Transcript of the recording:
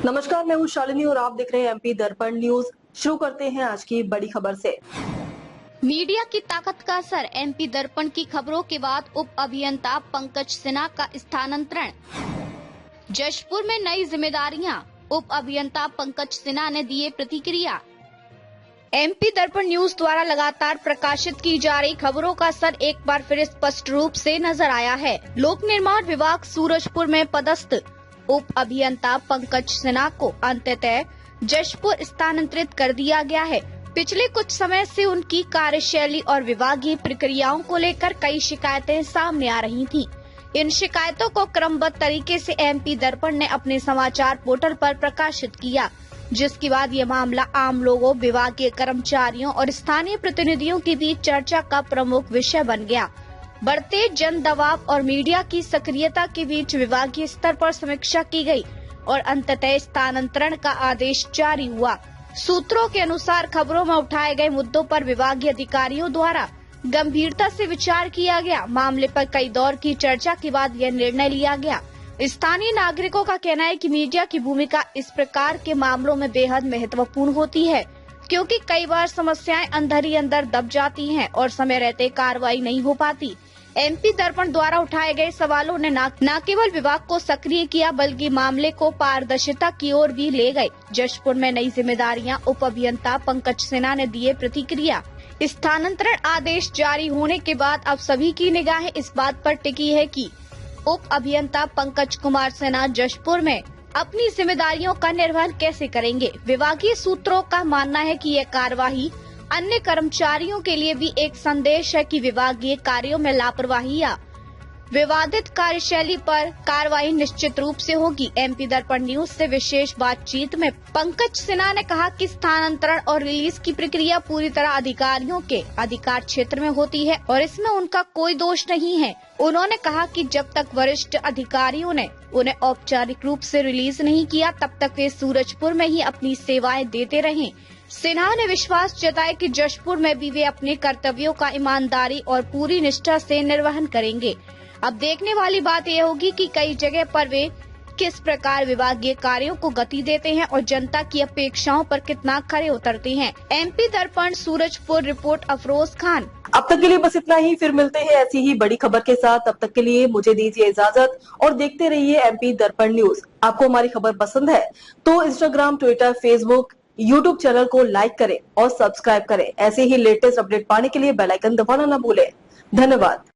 नमस्कार, मैं हूँ शालिनी और आप देख रहे हैं एमपी दर्पण न्यूज। शुरू करते हैं आज की बड़ी खबर से। मीडिया की ताकत का असर, एमपी दर्पण की खबरों के बाद उप अभियंता पंकज सिन्हा का स्थानांतरण। जशपुर में नई जिम्मेदारियां, उप अभियंता पंकज सिन्हा ने दिए प्रतिक्रिया। एमपी दर्पण न्यूज द्वारा लगातार प्रकाशित की जा रही खबरों का असर एक बार फिर स्पष्ट रूप से नजर आया है। लोक निर्माण विभाग सूरजपुर में पदस्थ उप अभियंता पंकज सिन्हा को अंततः जशपुर स्थानांतरित कर दिया गया है। पिछले कुछ समय से उनकी कार्यशैली और विभागीय प्रक्रियाओं को लेकर कई शिकायतें सामने आ रही थीं। इन शिकायतों को क्रमबद्ध तरीके से एमपी दर्पण ने अपने समाचार पोर्टल पर प्रकाशित किया, जिसके बाद ये मामला आम लोगों, विभागीय कर्मचारियों और स्थानीय प्रतिनिधियों के बीच चर्चा का प्रमुख विषय बन गया। बढ़ते जन दबाव और मीडिया की सक्रियता के बीच विभागीय स्तर पर समीक्षा की गई और अंततः स्थानांतरण का आदेश जारी हुआ। सूत्रों के अनुसार खबरों में उठाए गए मुद्दों पर विभागीय अधिकारियों द्वारा गंभीरता से विचार किया गया। मामले पर कई दौर की चर्चा के बाद यह निर्णय लिया गया। स्थानीय नागरिकों का कहना है कि मीडिया की भूमिका इस प्रकार के मामलों में बेहद महत्वपूर्ण होती है, क्योंकि कई बार समस्याएं अंदर ही अंदर दब जाती हैं और समय रहते कार्रवाई नहीं हो पाती। एमपी दर्पण द्वारा उठाए गए सवालों ने न केवल विभाग को सक्रिय किया, बल्कि मामले को पारदर्शिता की ओर भी ले गए। जशपुर में नई जिम्मेदारियां, उप अभियंता पंकज सिन्हा ने दिए प्रतिक्रिया। स्थानांतरण आदेश जारी होने के बाद अब सभी की निगाहें इस बात पर टिकी है कि उप अभियंता पंकज कुमार सिन्हा जशपुर में अपनी जिम्मेदारियों का निर्वहन कैसे करेंगे। विभागीय सूत्रों का मानना है कि यह कार्यवाही अन्य कर्मचारियों के लिए भी एक संदेश है कि विभागीय कार्यों में लापरवाही या विवादित कार्यशैली पर कार्रवाई निश्चित रूप से होगी। एमपी दर्पण न्यूज से विशेष बातचीत में पंकज सिन्हा ने कहा कि स्थानांतरण और रिलीज की प्रक्रिया पूरी तरह अधिकारियों के अधिकार क्षेत्र में होती है और इसमें उनका कोई दोष नहीं है। उन्होंने कहा कि जब तक वरिष्ठ अधिकारियों ने उन्हें औपचारिक रूप से रिलीज नहीं किया, तब तक वे सूरजपुर में ही अपनी सेवाएं देते रहे। सिन्हा ने विश्वास जताया कि जशपुर में भी वे अपने कर्तव्यों का ईमानदारी और पूरी निष्ठा से निर्वहन करेंगे। अब देखने वाली बात यह होगी कि कई जगह पर वे किस प्रकार विभागीय कार्यों को गति देते हैं और जनता की अपेक्षाओं पर कितना खरे उतरते हैं। एमपी दर्पण सूरजपुर रिपोर्ट अफरोज खान। अब तक के लिए बस इतना ही, फिर मिलते हैं ऐसी ही बड़ी खबर के साथ। तब तक के लिए मुझे दीजिए इजाजत और देखते रहिए एमपी दर्पण न्यूज। आपको हमारी खबर पसंद है तो Instagram, Twitter, Facebook, YouTube channel को लाइक करें और सब्सक्राइब करें। ऐसे ही लेटेस्ट अपडेट पाने के लिए बेल आइकन दबाना न भूलें। धन्यवाद।